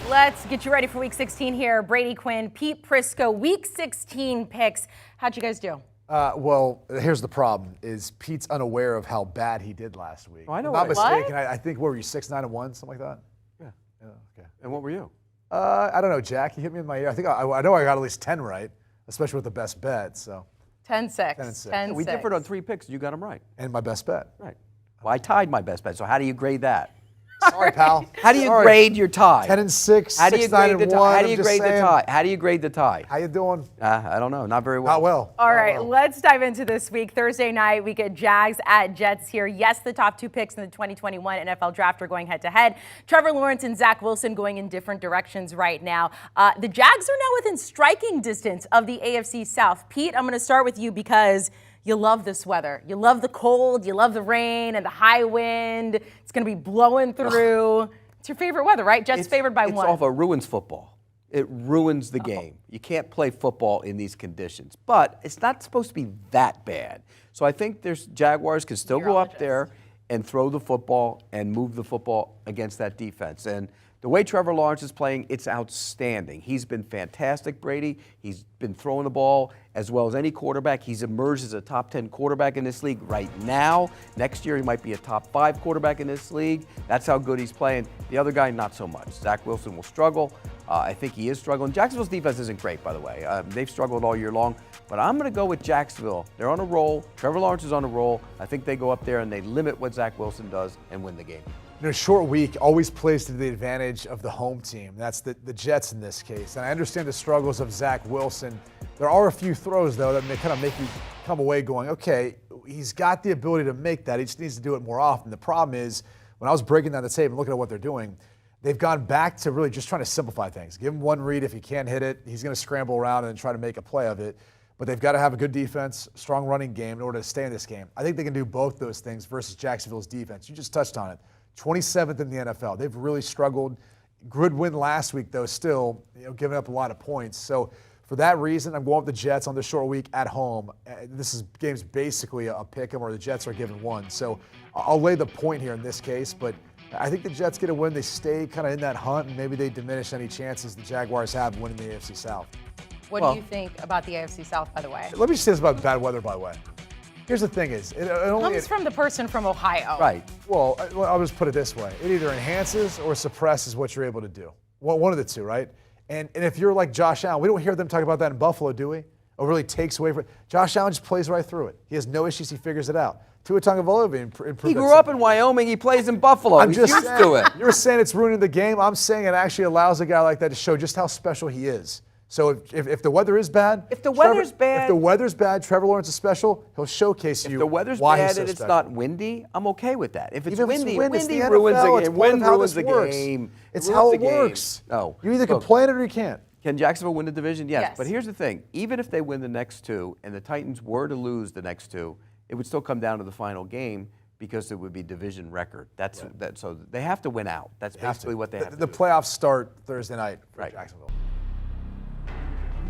Let's get you ready for Week 16 here. Brady, Quinn, Pete Prisco, Week 16 picks. How'd you guys do? Well, here's the problem: is Pete's unaware of how bad he did last week. Oh, I know. If I'm not mistaken. I think what were you 6-9-1, something like that? Yeah. Okay. And what were you? I don't know, Jack. You hit me in my ear. I think I know I got at least 10 right, especially with the best bet. So 10-6. 10-6. 10-6. We differed on 3 picks. You got them right. and my best bet. Right. Well, I tied my best bet. So how do you grade that? Sorry, pal. How do you grade your tie? 10-6. How do you grade the tie? How do you grade the tie? How you doing? I don't know. Not very well. Not well. All right, let's dive into this week. Thursday night, we get Jags at Jets here. Yes, the top 2 picks in the 2021 NFL Draft are going head-to-head. Trevor Lawrence and Zach Wilson going in different directions right now. The Jags are now within striking distance of the AFC South. Pete, I'm going to start with you because you love this weather. You love the cold, you love the rain and the high wind. It's going to be blowing through. It's your favorite weather, right? Jets favored by 1. It's awful. It ruins football. It ruins the game. You can't play football in these conditions. But it's not supposed to be that bad. So I think there's Jaguars can still go up there and throw the football and move the football against that defense. And the way Trevor Lawrence is playing, it's outstanding. He's been fantastic, Brady. He's been throwing the ball as well as any quarterback. He's emerged as a top 10 quarterback in this league right now. Next year, he might be a top 5 quarterback in this league. That's how good he's playing. The other guy, not so much. Zach Wilson will struggle. I think he is struggling. Jacksonville's defense isn't great, by the way. They've struggled all year long. But I'm going to go with Jacksonville. They're on a roll. Trevor Lawrence is on a roll. I think they go up there and they limit what Zach Wilson does and win the game. A short week always plays to the advantage of the home team. That's the Jets in this case. And I understand the struggles of Zach Wilson. There are a few throws, though, that kind of make you come away going, okay, he's got the ability to make that. He just needs to do it more often. The problem is, when I was breaking down the tape and looking at what they're doing, they've gone back to really just trying to simplify things. Give him one read. If he can't hit it, he's going to scramble around and try to make a play of it. But they've got to have a good defense, strong running game in order to stay in this game. I think they can do both those things versus Jacksonville's defense. You just touched on it. 27th in the NFL. They've really struggled. Good win last week, though, still giving up a lot of points. So for that reason, I'm going with the Jets on the short week at home. This game's basically a pick 'em, or the Jets are given 1. So I'll lay the point here in this case, but I think the Jets get a win. They stay kind of in that hunt, and maybe they diminish any chances the Jaguars have winning the AFC South. What do you think about the AFC South, by the way? Let me just say this about bad weather, by the way. Here's the thing is, it comes from the person from Ohio. Right. Well, I'll just put it this way. It either enhances or suppresses what you're able to do. One of the two, right? And if you're like Josh Allen, we don't hear them talk about that in Buffalo, do we? It really takes away from it. Josh Allen just plays right through it. He has no issues. He figures it out. Tua Tagovailoa improved. He grew up in Wyoming. He plays in Buffalo. I'm He's just used saying, to it. You're saying it's ruining the game. I'm saying it actually allows a guy like that to show just how special he is. So if the weather is bad, if the weather's bad, Trevor Lawrence is special. He'll showcase you. If the weather's why bad he's so and it's special. not windy, I'm okay with that. If it's Even windy, if it's windy the ruins NFL, the it's game. part of Wind how ruins this the works. game. It's ruins how the it game. works. No. You either can plan it or you can't. Can Jacksonville win the division? Yes. But Yes. here's the thing. Even if they win the next 2 and the Titans were to lose the next 2, it would still come down to the final game because it would be division record. So they have to win out. That's basically what they have to do. The playoffs start Thursday night for Jacksonville.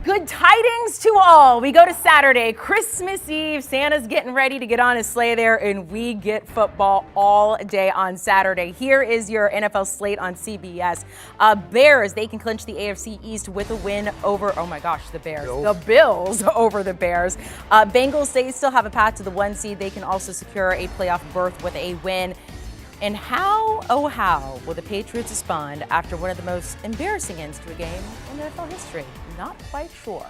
Good tidings to all. We go to Saturday, Christmas Eve. Santa's getting ready to get on his sleigh there, and we get football all day on Saturday. Here is your NFL slate on CBS. Bears, they can clinch the AFC East with a win over, the Bears. The Bills over the Bears. Bengals, they still have a path to the 1 seed. They can also secure a playoff berth with a win. And how will the Patriots respond after one of the most embarrassing ends to a game in NFL history? Not quite sure.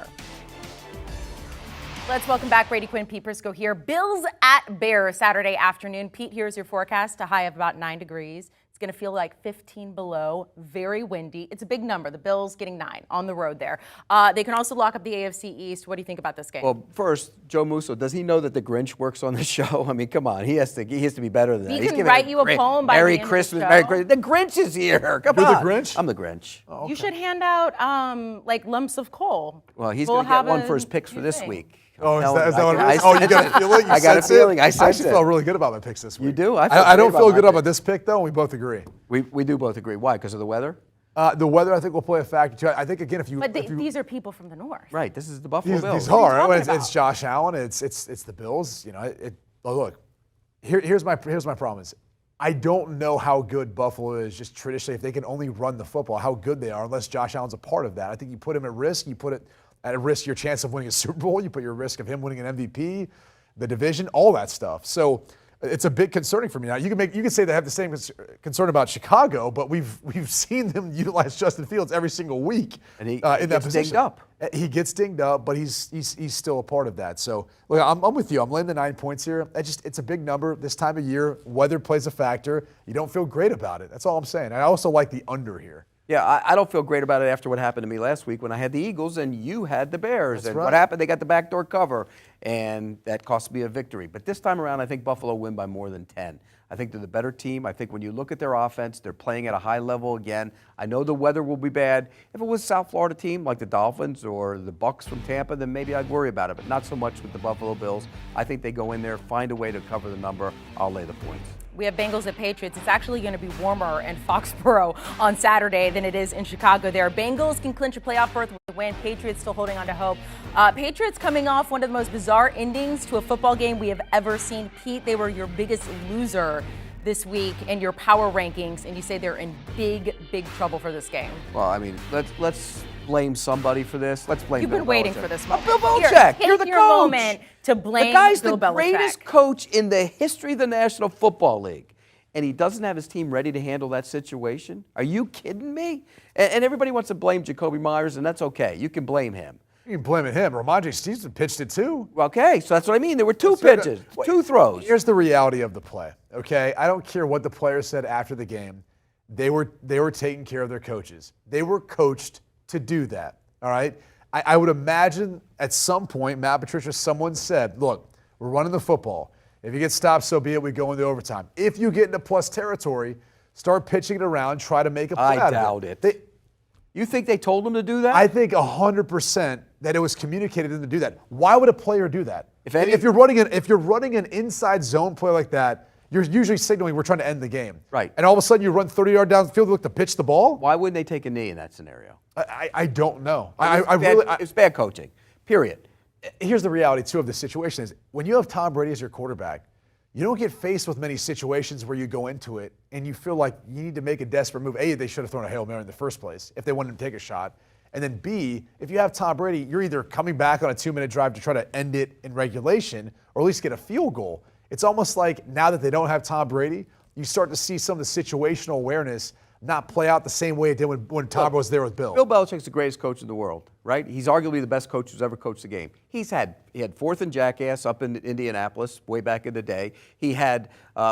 Let's welcome back Brady, Quinn, Pete Prisco here. Bills at Bears Saturday afternoon. Pete, here's your forecast. A high of about 9 degrees. It's going to feel like 15 below, very windy. It's a big number. The Bills getting 9 on the road there. They can also lock up the AFC East. What do you think about this game? Well, first, Joe Musso, does he know that the Grinch works on the show? I mean, come on. He has to be better than that. He can write you a poem by Merry the end Christmas, of the Merry show. Christmas. The Grinch is here. Come on. You're the Grinch? I'm the Grinch. Oh, okay. You should hand out lumps of coal. Well, he's going to get one for his picks for this week. Oh, is that what it I is? Oh, you got a feeling? I got a feeling. I actually felt really good about my picks this week. You do? I don't feel good about this pick, though, and we both agree. We do both agree. Why? Because of the weather? The weather, I think, will play a factor, too. I think, again, if you... But these are people from the north. Right. This is the Buffalo Bills. These are. What are you It's Josh Allen. It's the Bills. Look, here's my problem is, I don't know how good Buffalo is just traditionally if they can only run the football, how good they are, unless Josh Allen's a part of that. I think you put him at risk. You put it at risk your chance of winning a Super Bowl. You put your risk of him winning an MVP, the division, all that stuff. So it's a bit concerning for me. Now, you can say they have the same concern about Chicago, but we've seen them utilize Justin Fields every single week and he in that gets position. dinged up. He gets dinged up, but he's still a part of that. So, look, I'm with you. I'm laying the 9 points here. It's a big number this time of year. Weather plays a factor. You don't feel great about it. That's all I'm saying. I also like the under here. Yeah, I don't feel great about it after what happened to me last week when I had the Eagles and you had the Bears. That's and right. What happened? They got the backdoor cover, and that cost me a victory. But this time around, I think Buffalo win by more than 10. I think they're the better team. I think when you look at their offense, they're playing at a high level again. I know the weather will be bad. If it was a South Florida team like the Dolphins or the Bucs from Tampa, then maybe I'd worry about it, but not so much with the Buffalo Bills. I think they go in there, find a way to cover the number. I'll lay the points. We have Bengals at Patriots. It's actually going to be warmer in Foxborough on Saturday than it is in Chicago there. Bengals can clinch a playoff berth with a win. Patriots still holding on to hope. Patriots coming off one of the most bizarre endings to a football game we have ever seen. Pete, they were your biggest loser this week in your power rankings, and you say they're in big, big trouble for this game. Well, I mean, let's blame somebody for this. Let's blame You've Bill been waiting Belichick. for this moment. Bill Belichick, you're the Take your coach. moment to blame The guy's Bill the Belichick. greatest coach in the history of the National Football League, and he doesn't have his team ready to handle that situation? Are you kidding me? And everybody wants to blame Jacoby Myers, and that's okay. You can blame him. You can blame him. Ramondre Stevenson pitched it too. Okay, so that's what I mean. There were two pitches, two throws. Here's the reality of the play, okay? I don't care what the players said after the game. They were taking care of their coaches. They were coached to do that, all right? I would imagine at some point, Matt Patricia, someone said, look, we're running the football. If you get stopped, so be it. We go into overtime. If you get into plus territory, start pitching it around, try to make a play out of it. I doubt it. You think they told him to do that? I think 100% that it was communicated to them to do that. Why would a player do that? If you're running an inside zone play like that, you're usually signaling we're trying to end the game. Right. And all of a sudden you run 30 yards down the field to look to pitch the ball? Why wouldn't they take a knee in that scenario? I don't know. It's bad coaching, period. Here's the reality, too, of the situation is when you have Tom Brady as your quarterback, you don't get faced with many situations where you go into it and you feel like you need to make a desperate move. A, they should have thrown a Hail Mary in the first place if they wanted to take a shot. And then B, if you have Tom Brady, you're either coming back on a 2-minute drive to try to end it in regulation or at least get a field goal. It's almost like now that they don't have Tom Brady, you start to see some of the situational awareness not play out the same way it did when Tom was there with Bill. Bill Belichick's the greatest coach in the world, right? He's arguably the best coach who's ever coached the game. He had fourth and jackass up in Indianapolis way back in the day. He had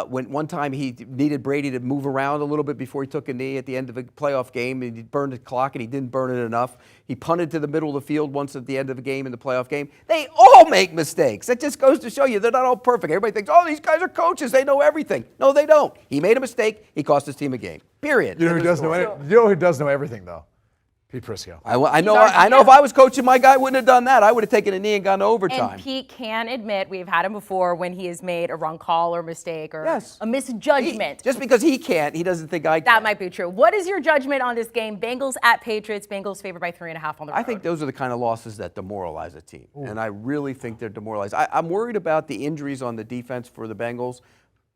when one time he needed Brady to move around a little bit before he took a knee at the end of a playoff game, and he burned the clock and he didn't burn it enough. He punted to the middle of the field once at the end of the game in the playoff game. They all make mistakes. That just goes to show you they're not all perfect. Everybody thinks, oh, these guys are coaches. They know everything. No, they don't. He made a mistake. He cost his team a game. Period. You know who does know everything, though? Pete Prisco. I know if I was coaching, my guy wouldn't have done that. I would have taken a knee and gone to overtime. And Pete can admit, we've had him before, when he has made a wrong call or mistake or Yes. a misjudgment. Just because he can't, he doesn't think I can. That might be true. What is your judgment on this game? Bengals at Patriots. Bengals favored by 3.5 on the road. I think those are the kind of losses that demoralize a team. And I really think they're demoralized. I'm worried about the injuries on the defense for the Bengals,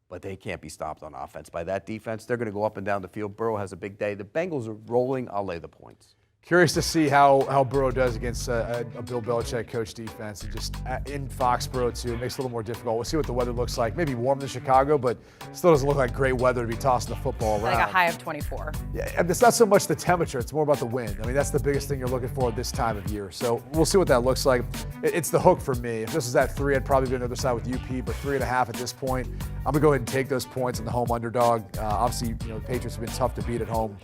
but they can't be stopped on offense by that defense. They're going to go up and down the field. Burrow has a big day. The Bengals are rolling. I'll lay the points. Curious to see how Burrow does against a Bill Belichick coach defense, and just in Foxborough too. It makes it a little more difficult. We'll see what the weather looks like. Maybe warm in Chicago, but still doesn't look like great weather to be tossing the football around. Like a high of 24. Yeah, and it's not so much the temperature; it's more about the wind. I mean, that's the biggest thing you're looking for at this time of year. So we'll see what that looks like. It's the hook for me. If this was at 3, I'd probably be on the other side with UP, but 3.5 at this point. I'm gonna go ahead and take those points in the home underdog. Obviously, the Patriots have been tough to beat at home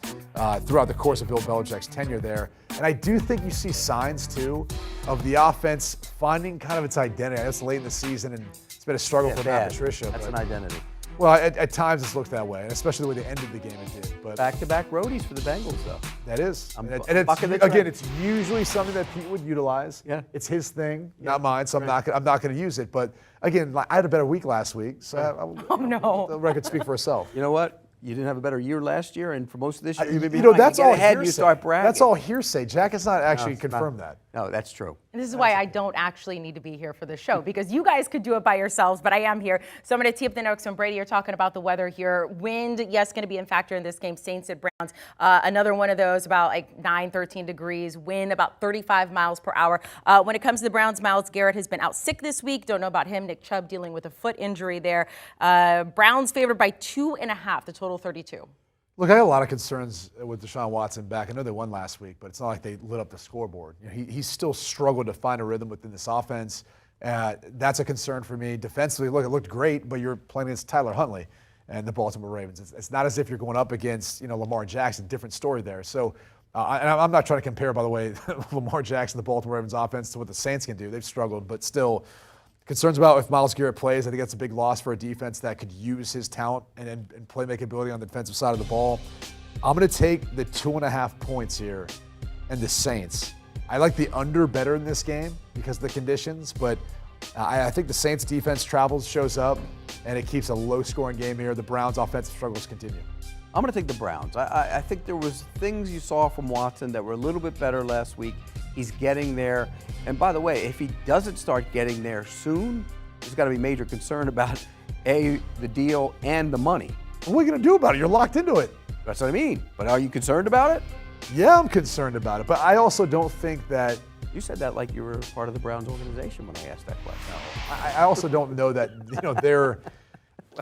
throughout the course of Bill Belichick's tenure there. And I do think you see signs, too, of the offense finding kind of its identity. It's late in the season, and it's been a struggle for Matt Patricia. That's an identity. Well, at times it's looked that way, and especially the way they ended the game it did. But Back-to-back roadies for the Bengals, though. that is. I'm And bucking the again, trend. it's usually something that Pete would utilize. Yeah. It's his thing, not mine, so I'm not going to use it. But again, I had a better week last week, so the record speak for itself. You know what? You didn't have a better year last year, and for most of this year, That's all ahead, hearsay. you start bragging. That's all hearsay. Jack has not actually confirmed that. No, that's true. And this is why I don't actually need to be here for the show, because you guys could do it by yourselves, but I am here. So I'm going to tee up the notes from Brady. You're talking about the weather here. Wind, yes, going to be a factor in this game. Saints at Browns. Another one of those, about like 9, 13 degrees. Wind about 35 miles per hour. When it comes to the Browns, Myles Garrett has been out sick this week. Don't know about him. Nick Chubb dealing with a foot injury there. Browns favored by 2.5, the total 32. Look, I had a lot of concerns with Deshaun Watson back. I know they won last week, but it's not like they lit up the scoreboard. He's still struggled to find a rhythm within this offense. That's a concern for me. Defensively, look, it looked great, but you're playing against Tyler Huntley and the Baltimore Ravens. It's not as if you're going up against Lamar Jackson. Different story there. So and I'm not trying to compare, by the way, Lamar Jackson, the Baltimore Ravens offense, to what the Saints can do. They've struggled, but still. Concerns about if Myles Garrett plays. I think that's a big loss for a defense that could use his talent and playmaking ability on the defensive side of the ball. I'm going to take the 2.5 points here and the Saints. I like the under better in this game because of the conditions, but I think the Saints defense shows up, and it keeps a low-scoring game here. The Browns' offensive struggles continue. I'm going to take the Browns. I think there was things you saw from Watson that were a little bit better last week. He's getting there. And by the way, if he doesn't start getting there soon, there's got to be major concern about, A, the deal and the money. What are you going to do about it? You're locked into it. That's what I mean. But are you concerned about it? Yeah, I'm concerned about it. But I also don't think that. You said that like you were part of the Browns organization when I asked that question. No, I also don't know that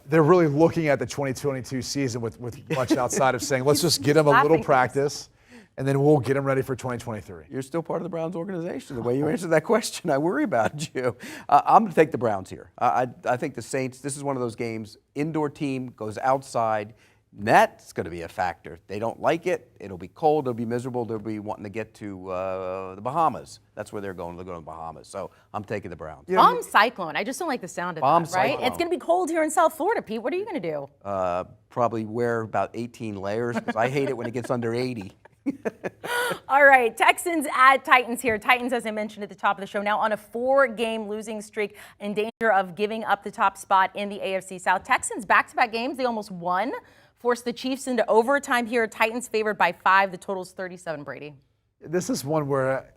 they're really looking at the 2022 season with much outside of saying, let's just get them a little practice, and then we'll get them ready for 2023. You're still part of the Browns organization. The way you answered that question, I worry about you. I'm going to take the Browns here. I think the Saints, this is one of those games, indoor team goes outside. That's going to be a factor. They don't like it. It'll be cold. It'll be miserable. They'll be wanting to get to the Bahamas. That's where they're going. They're going to the Bahamas. So I'm taking the Browns. Bomb cyclone. I just don't like the sound of that, right? Cyclone. It's going to be cold here in South Florida, Pete. What are you going to do? Probably wear about 18 layers because I hate it when it gets under 80. All right, Texans at Titans here. Titans, as I mentioned at the top of the show, now on a 4-game losing streak, in danger of giving up the top spot in the AFC South. Texans back-to-back games, they almost won. Forced the Chiefs into overtime here. Titans favored by 5. The total's 37, Brady. This is one where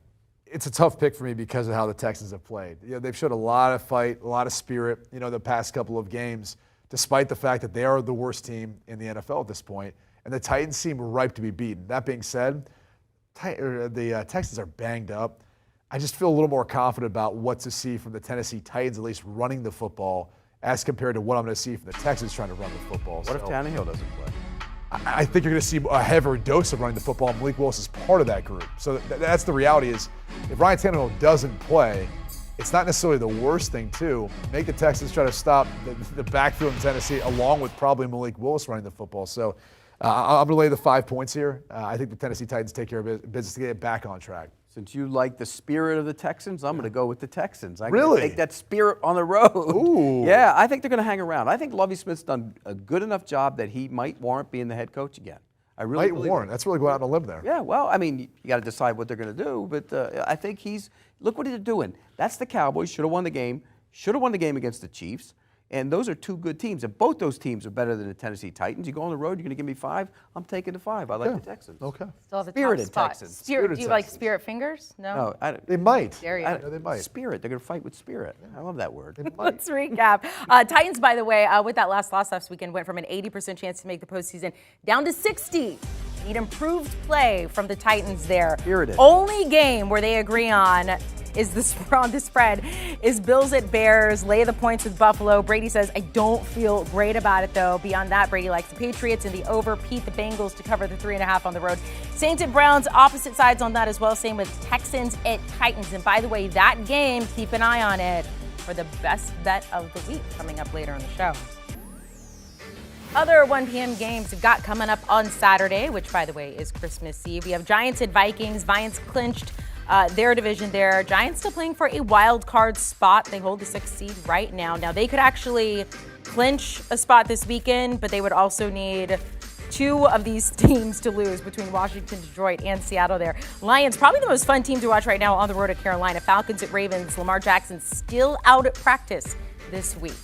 it's a tough pick for me because of how the Texans have played. They've showed a lot of fight, a lot of spirit, the past couple of games, despite the fact that they are the worst team in the NFL at this point. And the Titans seem ripe to be beaten. That being said, the Texans are banged up. I just feel a little more confident about what to see from the Tennessee Titans, at least running the football, as compared to what I'm going to see from the Texans trying to run the football. What if Tannehill doesn't play? I think you're going to see a heavier dose of running the football, and Malik Willis is part of that group. So that's the reality is, if Ryan Tannehill doesn't play, it's not necessarily the worst thing, too. Make the Texans try to stop the backfield in Tennessee, along with probably Malik Willis running the football. So I'm going to lay the 5 points here. I think the Tennessee Titans take care of business to get it back on track. Since you like the spirit of the Texans, I'm going to go with the Texans. I'm really? Going to take that spirit on the road. Ooh. Yeah, I think they're going to hang around. I think Lovie Smith's done a good enough job that he might warrant being the head coach again. I really might warrant. That's really going out on a limb there. Yeah, well, I mean, you got to decide what they're going to do, but I think look what he's doing. That's the Cowboys. Should have won the game. Should have won the game against the Chiefs. And those are two good teams. And both those teams are better than the Tennessee Titans. You go on the road, you're going to give me 5. I'm taking the 5. I like the Texans. Okay. Still have the Spirited top spot. Texans. Do you like spirit fingers? No. They might. Dare you. They might. Spirit. They're going to fight with spirit. I love that word. Let's recap. Titans, by the way, with that last loss last weekend, went from an 80% chance to make the postseason down to 60. Need improved play from the Titans there. Spirited. Only game where they agree on is on the spread is Bills at Bears. Lay the points with Buffalo. Brady says, I don't feel great about it, though. Beyond that, Brady likes the Patriots and the over. Pete, the Bengals to cover the 3.5 on the road. Saints at Browns, opposite sides on that as well. Same with Texans at Titans. And by the way, that game, keep an eye on it for the best bet of the week coming up later in the show. Other 1 p.m. games we've got coming up on Saturday, which, by the way, is Christmas Eve. We have Giants at Vikings. Giants clinched their division there. Giants still playing for a wild card spot. They hold the 6th seed right now. Now, they could actually clinch a spot this weekend, but they would also need 2 of these teams to lose between Washington, Detroit, and Seattle there. Lions, probably the most fun team to watch right now on the road at Carolina. Falcons at Ravens. Lamar Jackson still out at practice this week.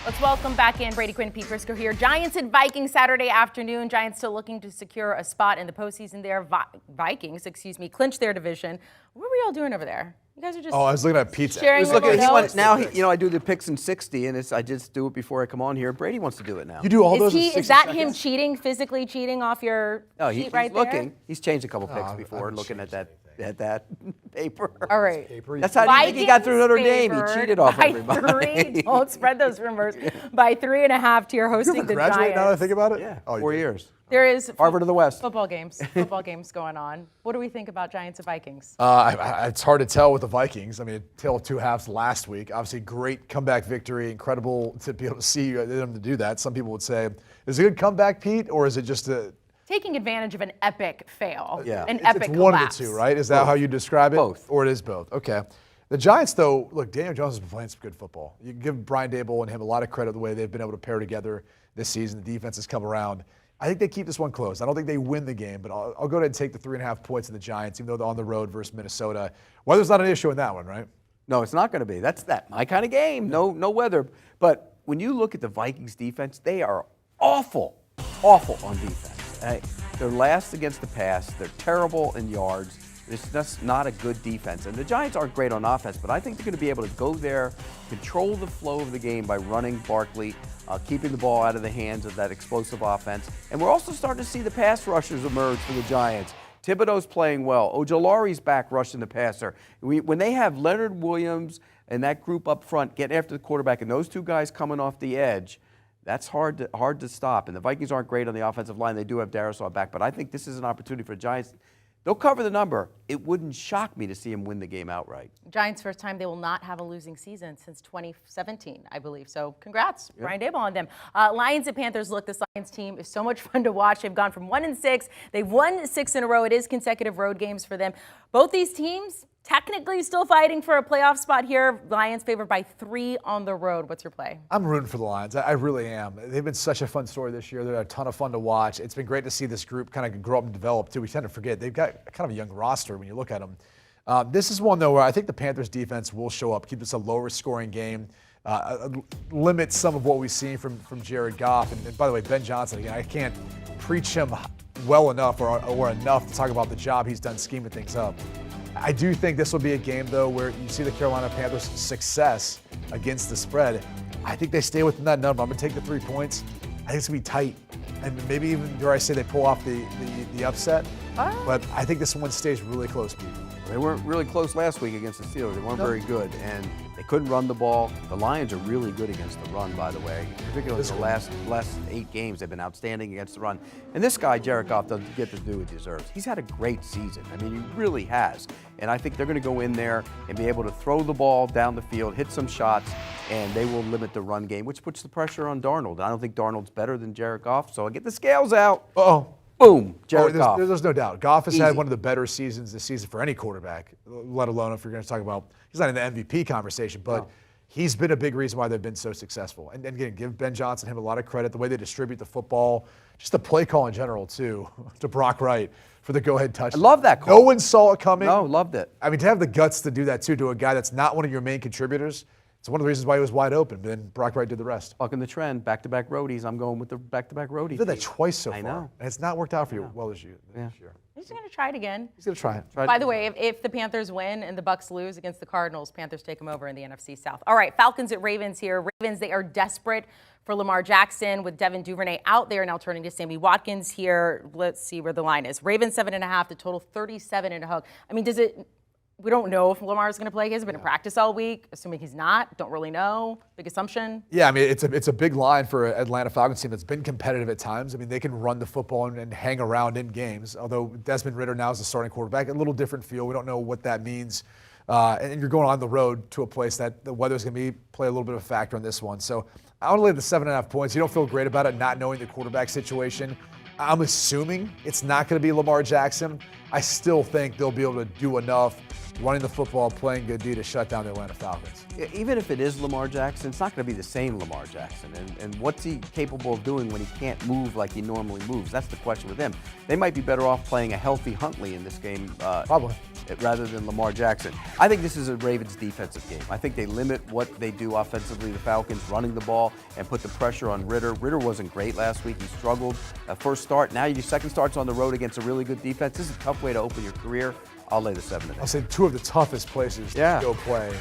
Let's welcome back in Brady, Quinn, Pete Prisco here. Giants and Vikings Saturday afternoon. Giants still looking to secure a spot in the postseason there. Vikings, clinch their division. What were we all doing over there? You guys are just. Oh, I was looking at Pete's. Sharing I do the picks in 60, and I just do it before I come on here. Brady wants to do it now. You do all those in 60 Is that seconds? him cheating, physically cheating off your sheet right he's looking. there? He's changed a couple picks before, looking at that paper. All right. That's how do you think he got through Notre Dame? He cheated off by everybody. 3. Don't spread those rumors. By 3.5 to your hosting the Graduate Giants. now that I think about it? Yeah, Oh, 4 you did. years. There is Harvard of the West. football games going on. What do we think about Giants and Vikings? It's hard to tell with the Vikings. I mean, a tale of two halves last week. Obviously, great comeback victory. Incredible to be able to see them to do that. Some people would say, is it a good comeback, Pete, or is it just a Taking advantage of an epic fail. Yeah. An it's epic one collapse. of the two, right? Is that how you describe it? Both. Or it is both. Okay. The Giants, though, look, Daniel Jones has been playing some good football. You can give Brian Daboll and him a lot of credit the way they've been able to pair together this season. The defense has come around. I think they keep this one close. I don't think they win the game, but I'll go ahead and take the 3.5 points of the Giants, even though they're on the road versus Minnesota. Weather's not an issue in that one, right? No, it's not going to be. That's my kind of game. No weather. But when you look at the Vikings defense, they are awful on defense. They're last against the pass. They're terrible in yards. It's just not a good defense. And the Giants aren't great on offense, but I think they're going to be able to go there, control the flow of the game by running Barkley, keeping the ball out of the hands of that explosive offense. And we're also starting to see the pass rushers emerge for the Giants. Thibodeau's playing well. Ojulari's back rushing the passer. When they have Leonard Williams and that group up front getting after the quarterback and those two guys coming off the edge, that's hard to stop. And the Vikings aren't great on the offensive line. They do have Darisaw back, but I think this is an opportunity for the Giants. They'll cover the number. It wouldn't shock me to see them win the game outright. Giants' first time they will not have a losing season since 2017, I believe. So congrats, Brian Daboll, on them. Lions and Panthers, look, this Lions team is so much fun to watch. They've gone from 1-6. They've won 6 in a row. It is consecutive road games for them. Both these teams technically still fighting for a playoff spot here. Lions favored by 3 on the road. What's your play? I'm rooting for the Lions. I really am. They've been such a fun story this year. They're a ton of fun to watch. It's been great to see this group kind of grow up and develop, too. We tend to forget. They've got kind of a young roster when you look at them. This is one, though, where I think the Panthers defense will show up, keep this a lower scoring game, limit some of what we've seen from Jared Goff. And by the way, Ben Johnson, again, I can't preach him well enough or enough to talk about the job he's done scheming things up. I do think this will be a game, though, where you see the Carolina Panthers' success against the spread. I think they stay within that number. I'm going to take the 3 points. I think it's going to be tight. And maybe even, dare I say, they pull off the upset. But I think this one stays really close, Pete. They weren't really close last week against the Steelers. They weren't very good, and they couldn't run the ball. The Lions are really good against the run, by the way. Particularly the last 8 games, they've been outstanding against the run. And this guy, Jared Goff, doesn't get to do what he deserves. He's had a great season. I mean, he really has. And I think they're going to go in there and be able to throw the ball down the field, hit some shots, and they will limit the run game, which puts the pressure on Darnold. I don't think Darnold's better than Jared Goff, so I get the scales out. Uh-oh. Boom, Jared Goff. There's no doubt. Goff has had one of the better seasons this season for any quarterback, let alone if you're going to talk about, he's not in the MVP conversation, but he's been a big reason why they've been so successful. And again, give Ben Johnson him a lot of credit, the way they distribute the football, just the play call in general, too, to Brock Wright for the go-ahead touchdown. I love that call. No one saw it coming. No, loved it. I mean, to have the guts to do that, too, to a guy that's not one of your main contributors, it's one of the reasons why he was wide open. But then Brock Wright did the rest. Bucking the trend, back-to-back roadies. I'm going with the back-to-back roadies. You did that twice so far. I know. And it's not worked out for you well this year. He's going to try it again. He's going to try it. By the way, if the Panthers win and the Bucs lose against the Cardinals, Panthers take them over in the NFC South. All right, Falcons at Ravens here. Ravens, they are desperate for Lamar Jackson with Devin Duvernay out there, now turning to Sammy Watkins here. Let's see where the line is. Ravens 7.5, the total 37.5. I mean, we don't know if Lamar's going to play. He hasn't been in practice all week. Assuming he's not, don't really know. Big assumption. Yeah, I mean, it's a big line for an Atlanta Falcons team that's been competitive at times. I mean, they can run the football and hang around in games, although Desmond Ridder now is the starting quarterback. A little different feel. We don't know what that means. And you're going on the road to a place that the weather's going to play a little bit of a factor on this one. So I want to lay the 7.5 points. You don't feel great about it not knowing the quarterback situation. I'm assuming it's not going to be Lamar Jackson. I still think they'll be able to do enough running the football, playing good D to shut down the Atlanta Falcons. Even if it is Lamar Jackson, it's not going to be the same Lamar Jackson. And what's he capable of doing when he can't move like he normally moves? That's the question with him. They might be better off playing a healthy Huntley in this game. Probably. Rather than Lamar Jackson. I think this is a Ravens defensive game. I think they limit what they do offensively, the Falcons, running the ball and put the pressure on Ritter. Ritter wasn't great last week. He struggled. First start. Now your second start's on the road against a really good defense. This is a tough way to open your career. I'll lay the 7 today. I'll say two of the toughest places to go play.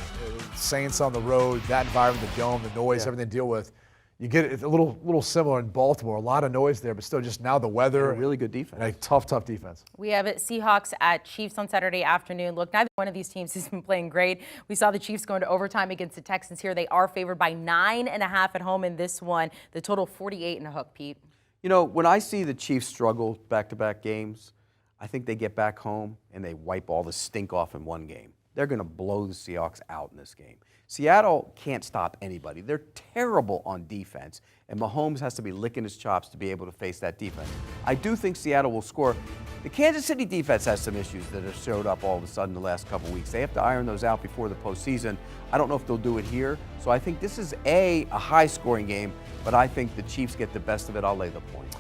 Saints on the road, that environment, the dome, the noise, everything to deal with. You get it a little similar in Baltimore. A lot of noise there, but still just now the weather. And a really good defense. And a tough defense. We have it Seahawks at Chiefs on Saturday afternoon. Look, neither one of these teams has been playing great. We saw the Chiefs go into overtime against the Texans here. They are favored by 9.5 at home in this one. The total 48 and a hook, Pete. You know, when I see the Chiefs struggle back-to-back games, I think they get back home and they wipe all the stink off in one game. They're going to blow the Seahawks out in this game. Seattle can't stop anybody. They're terrible on defense, and Mahomes has to be licking his chops to be able to face that defense. I do think Seattle will score. The Kansas City defense has some issues that have showed up all of a sudden the last couple weeks. They have to iron those out before the postseason. I don't know if they'll do it here. So I think this is a high-scoring game, but I think the Chiefs get the best of it. I'll lay the point.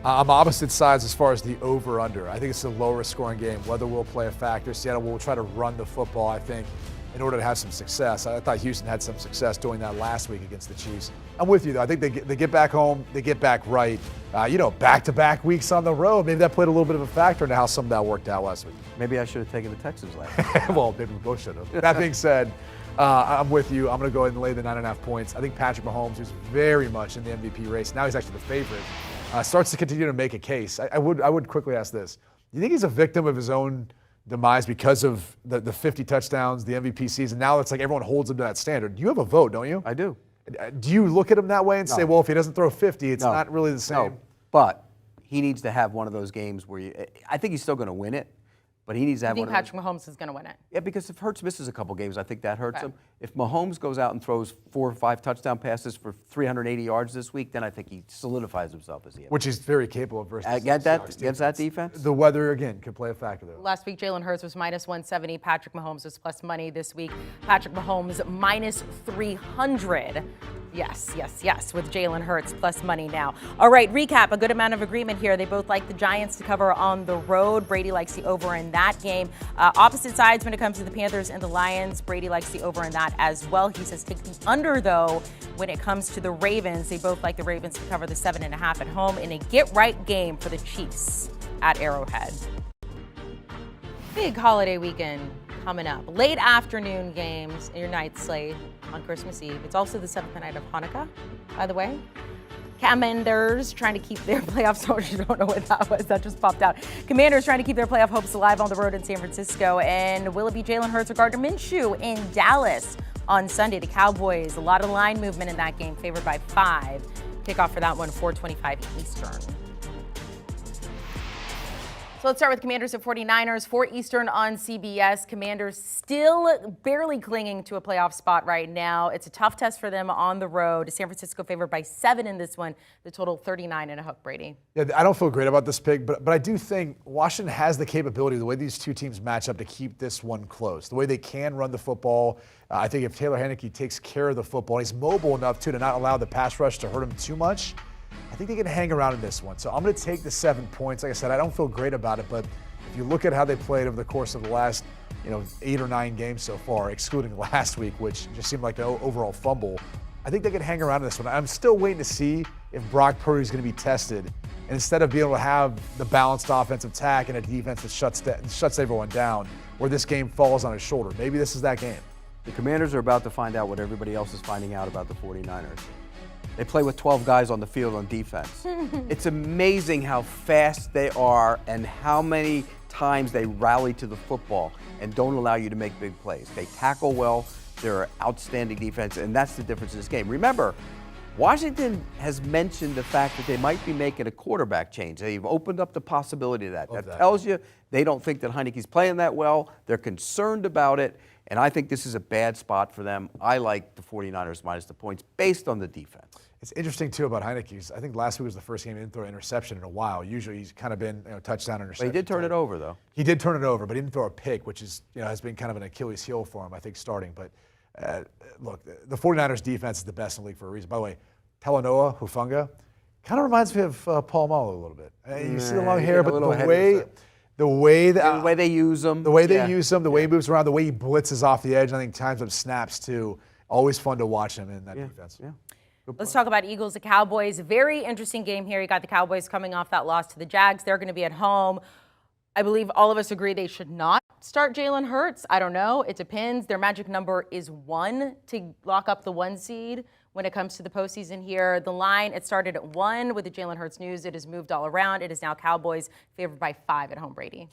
I'm opposite sides as far as the over-under. I think it's a lower scoring game. Weather will play a factor. Seattle will try to run the football, I think, in order to have some success. I thought Houston had some success doing that last week against the Chiefs. I'm with you, though. I think they get back home, they get back right. Back-to-back weeks on the road. Maybe that played a little bit of a factor into how some of that worked out last week. Maybe I should have taken the Texans last week. Well, maybe we both should have. That being said, I'm with you. I'm going to go ahead and lay the 9.5 points. I think Patrick Mahomes, who's very much in the MVP race, now he's actually the favorite, starts to continue to make a case. I would quickly ask this. Do you think he's a victim of his own demise because of the 50 touchdowns, the MVP season? Now it's like everyone holds him to that standard. You have a vote, don't you? I do. Do you look at him that way and say, well, if he doesn't throw 50, it's not really the same? No, but he needs to have one of those games where I think he's still going to win it, but he needs to have one of those. I think Patrick Mahomes is going to win it. Yeah, because if Hurts misses a couple games, I think that hurts him. If Mahomes goes out and throws 4 or 5 touchdown passes for 380 yards this week, then I think he solidifies himself as the MVP. Which he's very capable of versus against that defense. The weather, again, could play a factor there. Last week, Jalen Hurts was minus 170. Patrick Mahomes was plus money. This week, Patrick Mahomes minus 300. Yes, with Jalen Hurts plus money now. All right, recap, a good amount of agreement here. They both like the Giants to cover on the road. Brady likes the over in that game. Opposite sides when it comes to the Panthers and the Lions. Brady likes the over in that as well. He says take the under, though, when it comes to the Ravens. They both like the Ravens to cover the 7.5 at home in a get-right game for the Chiefs at Arrowhead. Big holiday weekend coming up. Late afternoon games in your night slate on Christmas Eve. It's also the 7th night of Hanukkah, by the way. Commanders trying to keep their playoffs. Oh, you don't know what that was. That just popped out. Commanders trying to keep their playoff hopes alive on the road in San Francisco. And will it be Jalen Hurts or Gardner Minshew in Dallas on Sunday? The Cowboys, a lot of line movement in that game, favored by 5. Kickoff for that one, 4:25 Eastern. So let's start with Commanders at 49ers, 4 Eastern on CBS. Commanders still barely clinging to a playoff spot right now. It's a tough test for them on the road. San Francisco favored by 7 in this one. The total 39 and a hook, Brady. Yeah, I don't feel great about this pick, but I do think Washington has the capability, the way these two teams match up, to keep this one close. The way they can run the football. I think if Taylor Heinicke takes care of the football, he's mobile enough, too, to not allow the pass rush to hurt him too much. I think they can hang around in this one. So I'm going to take the 7 points. Like I said, I don't feel great about it, but if you look at how they played over the course of the last 8 or 9 games so far, excluding last week, which just seemed like an overall fumble, I think they can hang around in this one. I'm still waiting to see if Brock Purdy is going to be tested. And instead of being able to have the balanced offensive attack and a defense that shuts everyone down, where this game falls on his shoulder. Maybe this is that game. The Commanders are about to find out what everybody else is finding out about the 49ers. They play with 12 guys on the field on defense. It's amazing how fast they are and how many times they rally to the football and don't allow you to make big plays. They tackle well. They're outstanding defense, and that's the difference in this game. Remember, Washington has mentioned the fact that they might be making a quarterback change. They've opened up the possibility of that. That tells you they don't think that Heineke's playing that well. They're concerned about it, and I think this is a bad spot for them. I like the 49ers minus the points based on the defense. It's interesting, too, about Heineke's. I think last week was the first game he didn't throw an interception in a while. Usually he's kind of been touchdown, interception. But he did turn it over, though. He did turn it over, but he didn't throw a pick, which is has been kind of an Achilles heel for him, I think, starting. But look, the 49ers defense is the best in the league for a reason. By the way, Talanoa Hufanga kind of reminds me of Paul Malo a little bit. You see the long hair, but the way they use him, the way he moves around, the way he blitzes off the edge, I think times up snaps too. Always fun to watch him in that defense. Yeah. Let's talk about Eagles and Cowboys. Very interesting game here. You got the Cowboys coming off that loss to the Jags. They're going to be at home. I believe all of us agree they should not start Jalen Hurts. I don't know. It depends. Their magic number is 1 to lock up the 1 seed when it comes to the postseason here. The line, it started at 1 with the Jalen Hurts news. It has moved all around. It is now Cowboys favored by 5 at home, Brady.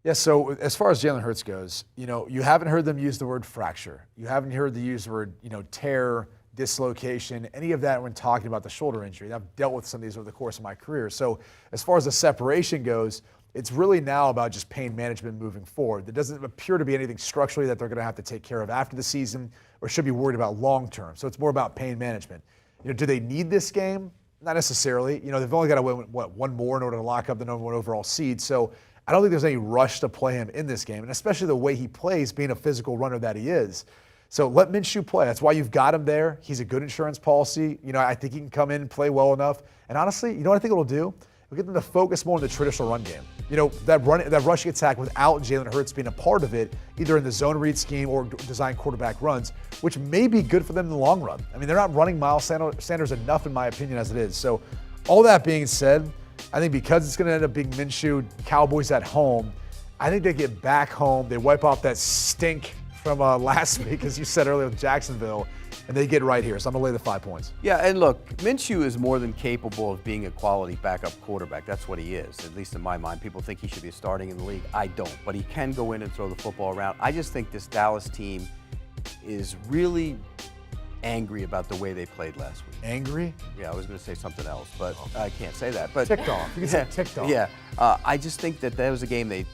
Yeah, so as far as Jalen Hurts goes, you haven't heard them use the word fracture. You haven't heard them use the word, tear, dislocation, any of that when talking about the shoulder injury. I've dealt with some of these over the course of my career. So as far as the separation goes, it's really now about just pain management moving forward. There doesn't appear to be anything structurally that they're going to have to take care of after the season or should be worried about long term. So it's more about pain management. Do they need this game? Not necessarily. They've only got to win, one more in order to lock up the number 1 overall seed. So I don't think there's any rush to play him in this game, and especially the way he plays, being a physical runner that he is. So let Minshew play. That's why you've got him there. He's a good insurance policy. I think he can come in and play well enough. And honestly, you know what I think it'll do? It'll get them to focus more on the traditional run game. That rushing attack without Jalen Hurts being a part of it, either in the zone read scheme or design quarterback runs, which may be good for them in the long run. I mean, they're not running Miles Sanders enough, in my opinion, as it is. So all that being said, I think because it's going to end up being Minshew, Cowboys at home, I think they get back home. They wipe off that stink from last week, as you said earlier with Jacksonville, and they get right here. So I'm going to lay the 5 points. Yeah, and look, Minshew is more than capable of being a quality backup quarterback. That's what he is, at least in my mind. People think he should be starting in the league. I don't, but he can go in and throw the football around. I just think this Dallas team is really angry about the way they played last week. Angry? Yeah, I was going to say something else, but I can't say that. But ticked off. You can say ticked off. Yeah, I just think that was a game they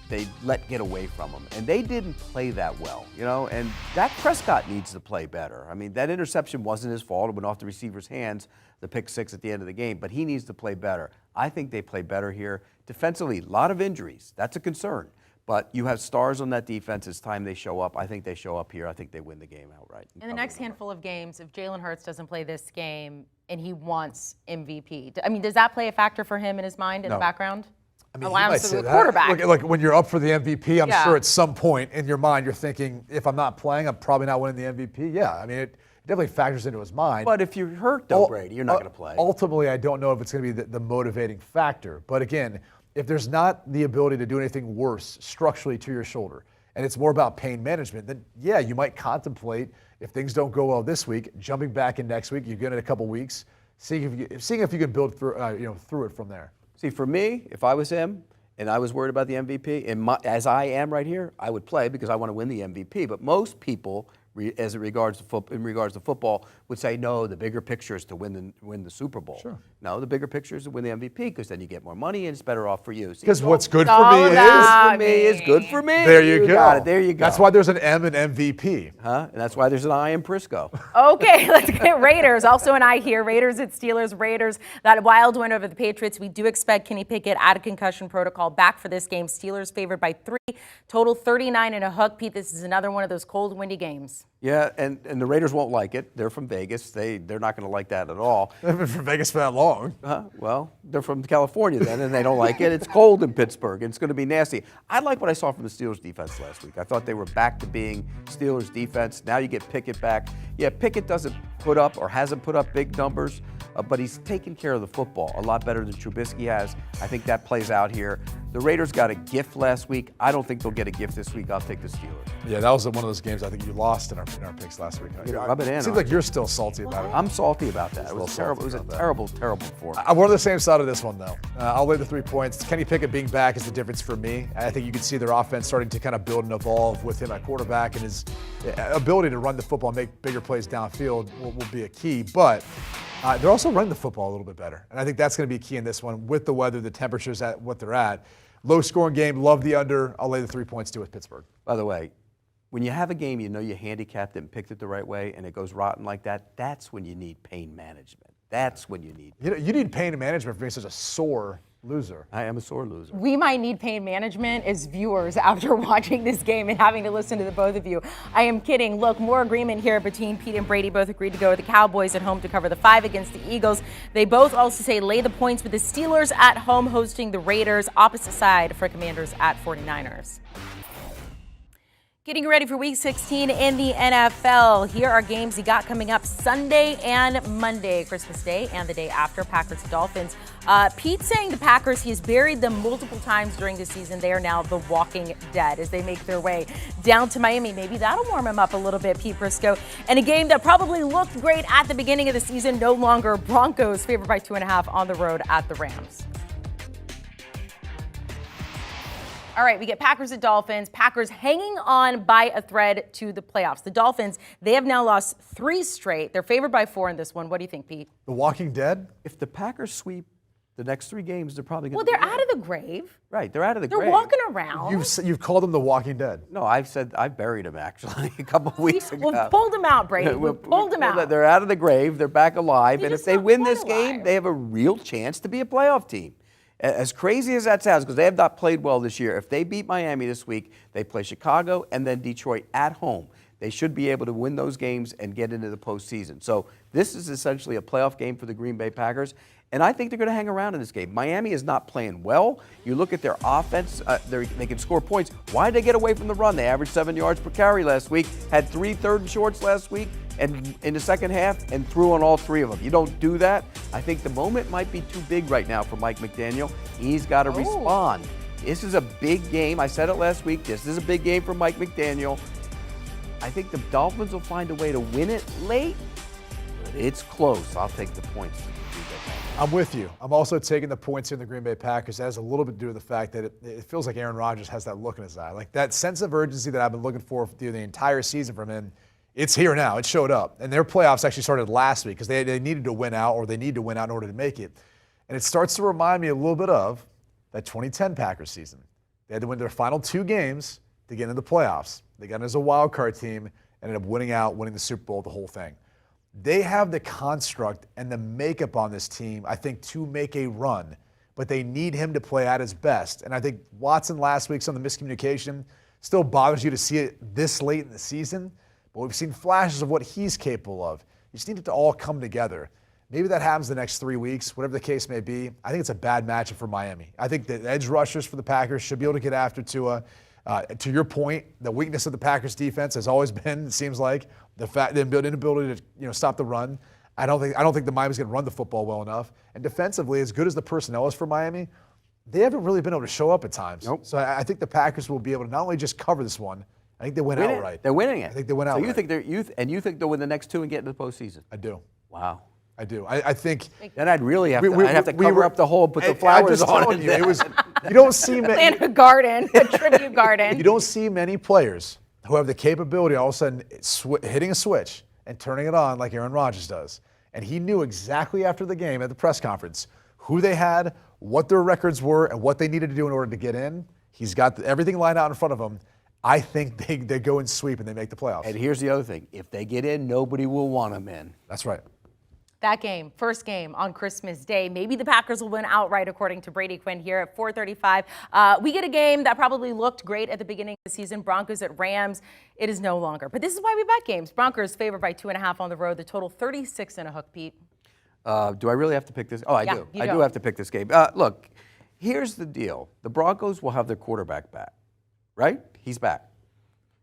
let get away from them, and they didn't play that well, and Dak Prescott needs to play better. I mean, that interception wasn't his fault. It went off the receiver's hands, the pick 6 at the end of the game, but he needs to play better. I think they play better here. Defensively, a lot of injuries. That's a concern. But you have stars on that defense. It's time they show up. I think they show up here. I think they win the game outright. In the next handful of games, if Jalen Hurts doesn't play this game and he wants MVP, I mean, does that play a factor for him in his mind in the background? I mean, allow him to be the quarterback. Look, when you're up for the MVP, I'm sure at some point in your mind you're thinking, if I'm not playing, I'm probably not winning the MVP. Yeah, I mean, it definitely factors into his mind. But if you're hurt, though, Brady, you're not going to play. Ultimately, I don't know if it's going to be the motivating factor. But again, if there's not the ability to do anything worse structurally to your shoulder, and it's more about pain management, then yeah, you might contemplate, if things don't go well this week, jumping back in next week, you get it a couple weeks, seeing if you can build through it from there. See, for me, if I was him and I was worried about the MVP, as I am right here, I would play because I want to win the MVP. But most people, in regards to football, would say no. The bigger picture is to win the Super Bowl. Sure. No, the bigger picture is to win the MVP because then you get more money and it's better off for you. Because what's good for me is good for me. There you go. Got it. There you go. That's why there's an M in MVP. And that's why there's an I in Prisco. Okay, let's get Raiders. Also an I here. Raiders at Steelers. Raiders, that wild win over the Patriots. We do expect Kenny Pickett out of concussion protocol back for this game. Steelers favored by 3. Total 39 and a hook. Pete, this is another one of those cold, windy games. Yeah, and the Raiders won't like it. They're from Vegas. They're not going to like that at all. They've been from Vegas for that long. Well, they're from California then, and they don't like it. It's cold in Pittsburgh. It's going to be nasty. I like what I saw from the Steelers defense last week. I thought they were back to being Steelers defense. Now you get Pickett back. Yeah, Pickett doesn't put up or hasn't put up big numbers, but he's taken care of the football a lot better than Trubisky has. I think that plays out here. The Raiders got a gift last week. I don't think they'll get a gift this week. I'll take the Steelers. Yeah, that was one of those games I think you lost in our picks last week. Rub it in. It seems like you're still salty about it. I'm salty about that. It was terrible. It was a terrible performance. We're on the same side of this one, though. I'll lay the 3 points. Kenny Pickett being back is the difference for me. I think you can see their offense starting to kind of build and evolve with him at quarterback, and his ability to run the football and make bigger plays downfield will be a key. But They're also running the football a little bit better. And I think that's going to be key in this one with the weather, the temperatures at what they're at. Low-scoring game, love the under. I'll lay the 3 points too with Pittsburgh. By the way, when you have a game you know you handicapped it and picked it the right way and it goes rotten like that, that's when you need pain management. That's when you need. You need pain management for being such a sore loser. I am a sore loser. We might need pain management as viewers after watching this game and having to listen to the both of you. I am kidding. Look, more agreement here between Pete and Brady. Both agreed to go with the Cowboys at home to cover the 5 against the Eagles. They both also say lay the points with the Steelers at home hosting the Raiders. Opposite side for Commanders at 49ers. Getting ready for Week 16 in the NFL. Here are games you got coming up Sunday and Monday, Christmas Day and the day after, Packers Dolphins. Pete saying the Packers, he has buried them multiple times during the season. They are now the walking dead as they make their way down to Miami. Maybe that'll warm him up a little bit, Pete Prisco. And a game that probably looked great at the beginning of the season, no longer. Broncos favored by 2.5 on the road at the Rams. All right, we get Packers at Dolphins. Packers hanging on by a thread to the playoffs. The Dolphins, they have now lost 3 straight. They're favored by 4 in this one. What do you think, Pete? The Walking Dead? If the Packers sweep the next 3 games, they're probably going to. Well, they're out of the grave. Right, they're out of the grave. They're walking around. You've called them the Walking Dead. No, I buried them actually a couple of weeks ago. We've pulled them out, Brady. We've pulled them out. They're out of the grave. They're back alive. And if they win this game, they have a real chance to be a playoff team. As crazy as that sounds, because they have not played well this year, if they beat Miami this week, they play Chicago and then Detroit at home. They should be able to win those games and get into the postseason. So this is essentially a playoff game for the Green Bay Packers, and I think they're going to hang around in this game. Miami is not playing well. You look at their offense, they can score points. Why did they get away from the run? They averaged 7 yards per carry last week, had 3 third and shorts last week, and in the second half, and threw on all 3 of them. You don't do that. I think the moment might be too big right now for Mike McDaniel. He's got to respond. This is a big game. I said it last week. This is a big game for Mike McDaniel. I think the Dolphins will find a way to win it late, but it's close. I'll take the points. I'm with you. I'm also taking the points here in the Green Bay Packers. That has a little bit to do with the fact that it feels like Aaron Rodgers has that look in his eye. Like that sense of urgency that I've been looking for through the entire season from him, it's here now. It showed up. And their playoffs actually started last week because they needed to win out, or they need to win out in order to make it. And it starts to remind me a little bit of that 2010 Packers season. They had to win their final 2 games to get into the playoffs. They got in as a wild card team, ended up winning the Super Bowl, the whole thing. They have the construct and the makeup on this team, I think, to make a run, but they need him to play at his best. And I think Watson last week, some of the miscommunication still bothers you to see it this late in the season, but we've seen flashes of what he's capable of. You just need it to all come together. Maybe that happens the next 3 weeks, whatever the case may be. I think it's a bad matchup for Miami. I think the edge rushers for the Packers should be able to get after Tua. To your point, the weakness of the Packers defense has always been, it seems like, the inability to stop the run. I don't think the Miami's going to run the football well enough. And defensively, as good as the personnel is for Miami, they haven't really been able to show up at times. Nope. So I think the Packers will be able to not only just cover this one, I think they win outright. They're winning it. I think they win outright. So you think they'll win the next 2 and get into the postseason? I do. Wow. I do. I think. Then I'd really have to cover up the hole and put the flowers on it. You don't see many. Plant a garden, a tribute garden. You don't see many players who have the capability all of a sudden hitting a switch and turning it on like Aaron Rodgers does. And he knew exactly after the game at the press conference who they had, what their records were, and what they needed to do in order to get in. He's got everything lined out in front of him. I think they go and sweep and they make the playoffs. And here's the other thing. If they get in, nobody will want them in. That's right. That game, first game on Christmas Day. Maybe the Packers will win outright, according to Brady Quinn here at 4:35. We get a game that probably looked great at the beginning of the season. Broncos at Rams. It is no longer. But this is why we bet games. Broncos favored by 2.5 on the road. The total 36 and a hook, Pete. Do I really have to pick this? Oh, I do. I do have to pick this game. Look, here's the deal. The Broncos will have their quarterback back, right? He's back.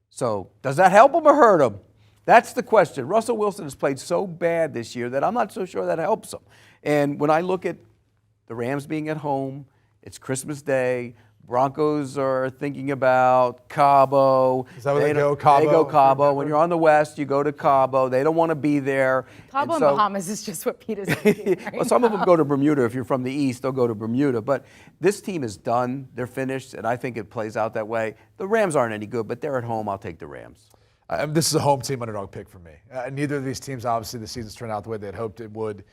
So does that help him or hurt him? That's the question. Russell Wilson has played so bad this year that I'm not so sure that helps him. And when I look at the Rams being at home, it's Christmas Day. Broncos are thinking about Cabo. Is that where they go, Cabo? They go Cabo. When you're on the West, you go to Cabo. They don't want to be there. Cabo and Bahamas is just what Pete is thinking right well, some of them go to Bermuda. If you're from the East, they'll go to Bermuda. But this team is done. They're finished, and I think it plays out that way. The Rams aren't any good, but they're at home. I'll take the Rams. This is a home team underdog pick for me. Neither of these teams, obviously, the season's turned out the way they'd hoped it would.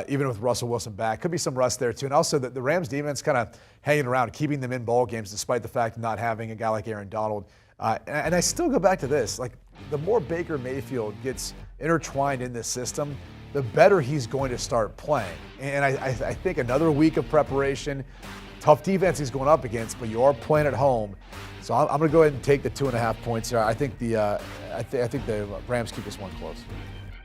even with Russell Wilson back. Could be some rust there, too. And also, the Rams defense kind of hanging around, keeping them in ball games despite the fact of not having a guy like Aaron Donald. And I still go back to this. Like, the more Baker Mayfield gets intertwined in this system, the better he's going to start playing. And I think another week of preparation, tough defense he's going up against, but you are playing at home. So I'm going to go ahead and take the 2.5 points here. I think the Rams keep this one close.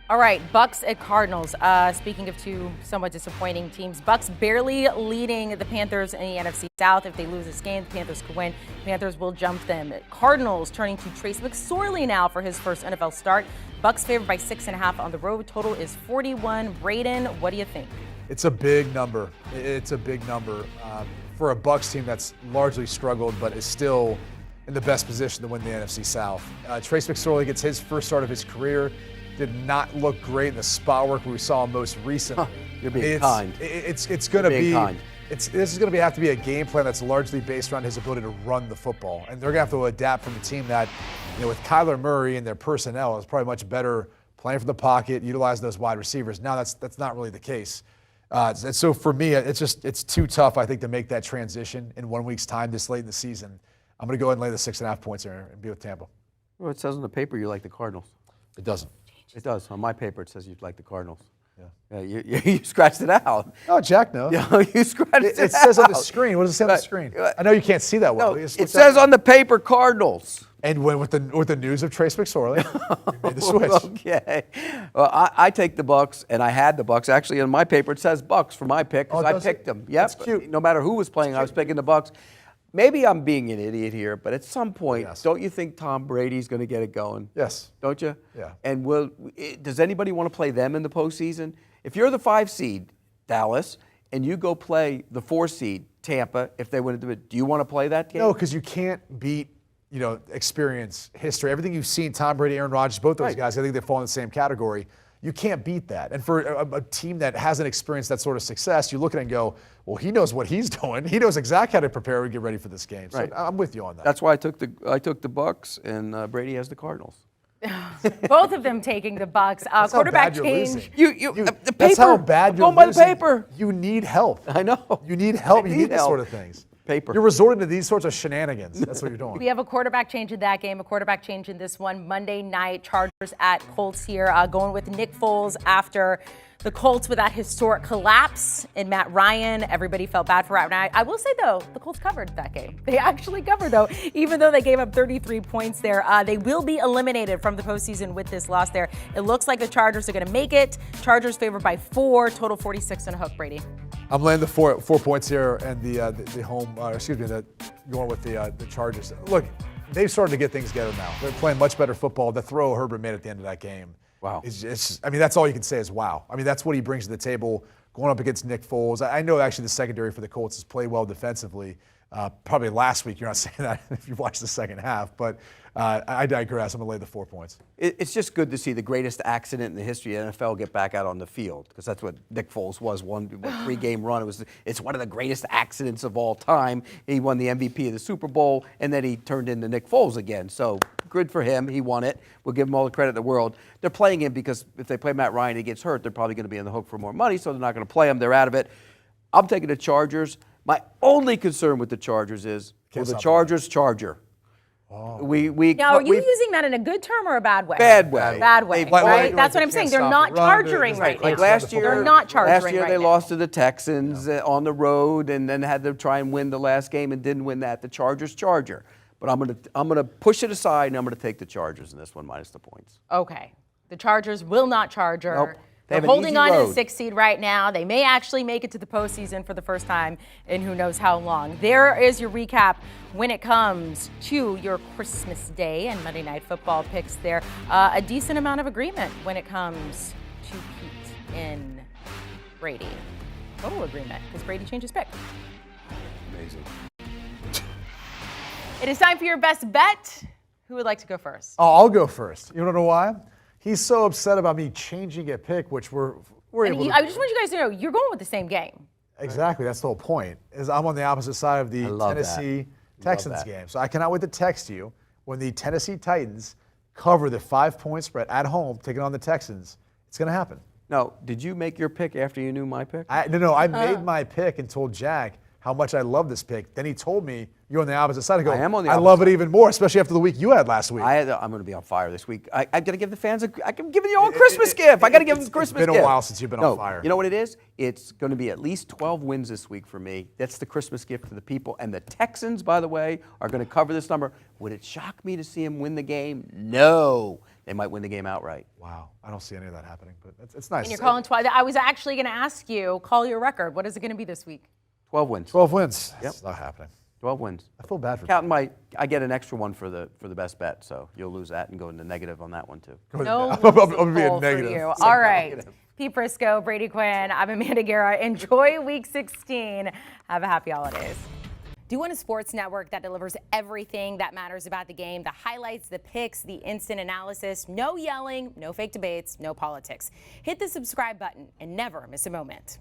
All right, Bucks at Cardinals. Speaking of two somewhat disappointing teams, Bucks barely leading the Panthers in the NFC South. If they lose this game, the Panthers could win. The Panthers will jump them. Cardinals turning to Trace McSorley now for his first NFL start. Bucks favored by 6.5 on the road. Total is 41. Braden, what do you think? It's a big number. It's a big number for a Bucks team that's largely struggled, but is still in the best position to win the NFC South. Trace McSorley gets his first start of his career. Did not look great in the spot work we saw most recently. You're being kind. It's going to be kind. This is going to have to be a game plan that's largely based around his ability to run the football, and they're going to have to adapt from a team that, with Kyler Murray and their personnel, is probably much better playing from the pocket, utilizing those wide receivers. Now that's not really the case. And so for me, it's too tough, I think, to make that transition in 1 week's time this late in the season. I'm going to go ahead and lay the 6.5 points there and be with Tampa. Well, it says on the paper you like the Cardinals. It doesn't. It does. On my paper, it says you'd like the Cardinals. Yeah. You scratched it out. Oh, Jack knows. Yeah, you scratched it out. It says on the screen. What does it say on the screen? I know you can't see that well. No, it says on the paper Cardinals. And with the news of Trace McSorley, you made the switch. Okay. Well, I take the Bucks, and I had the Bucks. Actually, on my paper, it says Bucks for my pick because I picked them. Yep. That's cute. No matter who was playing, I was picking the Bucks. Maybe I'm being an idiot here, but at some point, don't you think Tom Brady's going to get it going? Yes. Don't you? Yeah. And does anybody want to play them in the postseason? If you're the 5 seed, Dallas, and you go play the 4 seed, Tampa, if they win it, do you want to play that game? No, because you can't beat, experience, history. Everything you've seen, Tom Brady, Aaron Rodgers, both those guys, I think they fall in the same category. You can't beat that. And for a team that hasn't experienced that sort of success, you look at it and go, well, he knows what he's doing. He knows exactly how to prepare and get ready for this game. So I'm with you on that. That's why I took the Bucks, and Brady has the Cardinals. Both of them taking the Bucks. Quarterback change. The paper. That's how bad you're going by the losing. paper. You need help. I know. You need help. You need these help. sort of things. Paper. You're resorting to these sorts of shenanigans. That's what you're doing. We have a quarterback change in that game, a quarterback change in this one. Monday night, Chargers at Colts here, going with Nick Foles after the Colts with that historic collapse in Matt Ryan. Everybody felt bad for Ryan. I will say, though, the Colts covered that game. They actually covered, though, even though they gave up 33 points there. They will be eliminated from the postseason with this loss there. It looks like the Chargers are going to make it. Chargers favored by 4, total 46 and a hook, Brady. I'm laying the 4 points here and the home, going with the Chargers. Look, they've started to get things together now. They're playing much better football. The throw Herbert made at the end of that game. Wow. That's all you can say is wow. That's what he brings to the table going up against Nick Foles. I know actually the secondary for the Colts has played well defensively. Probably last week, you're not saying that if you've watched the second half, but I digress. I'm going to lay the 4 points. It's just good to see the greatest accident in the history of the NFL get back out on the field, because that's what Nick Foles was, one 3-game run. It's one of the greatest accidents of all time. He won the MVP of the Super Bowl, and then he turned into Nick Foles again. So good for him. He won it. We'll give him all the credit in the world. They're playing him because if they play Matt Ryan and he gets hurt, they're probably going to be on the hook for more money, so they're not going to play him. They're out of it. I'm taking the Chargers. My only concern with the Chargers is, will the Chargers charger? Oh. Now, are you using that in a good term or a bad way? Bad way. Bad way, right? That's what I'm saying. They're not charging right now. Like last year, they're not charging last year they lost to the Texans on the road, and then had to try and win the last game and didn't win that. The Chargers charger. But I'm gonna push it aside, and I'm gonna take the Chargers in this one minus the points. Okay. The Chargers will not charger. Nope. They're holding on to the 6th seed right now. They may actually make it to the postseason for the first time in who knows how long. There is your recap when it comes to your Christmas Day and Monday Night Football picks there. A decent amount of agreement when it comes to Pete and Brady. Total agreement, because Brady changed his pick. Amazing. It is time for your best bet. Who would like to go first? Oh, I'll go first. You don't know why? He's so upset about me changing a pick, which we're able to. I just want you guys to know, you're going with the same game. Exactly. That's the whole point, is I'm on the opposite side of the Tennessee Texans game. So I cannot wait to text you when the Tennessee Titans cover the 5-point spread at home, taking on the Texans. It's going to happen. No, did you make your pick after you knew my pick? No, I made my pick and told Jack how much I love this pick. Then he told me you're on the opposite side. I go, I am on the I opposite love it side. even more, especially after the week you had last week. I'm going to be on fire this week. I got to give the fans I'm giving you all a Christmas gift. I got to give them a Christmas gift. It's been a while since you've been on fire. You know what it is? It's going to be at least 12 wins this week for me. That's the Christmas gift to the people. And the Texans, by the way, are going to cover this number. Would it shock me to see them win the game? No. They might win the game outright. Wow, I don't see any of that happening, but it's nice. And you're calling twice. I was actually going to ask you, call your record. What is it going to be this week? 12 wins. 12 wins. Yep. It's not happening. 12 wins. I feel bad for Counting I get an extra one for the best bet, so you'll lose that and go into negative on that one too. No, I'm being for negative. you. All right. Pete Prisco, Brady Quinn, I'm Amanda Guerra. Enjoy Week 16. Have a happy holidays. Do you want a sports network that delivers everything that matters about the game? The highlights, the picks, the instant analysis, no yelling, no fake debates, no politics. Hit the subscribe button and never miss a moment.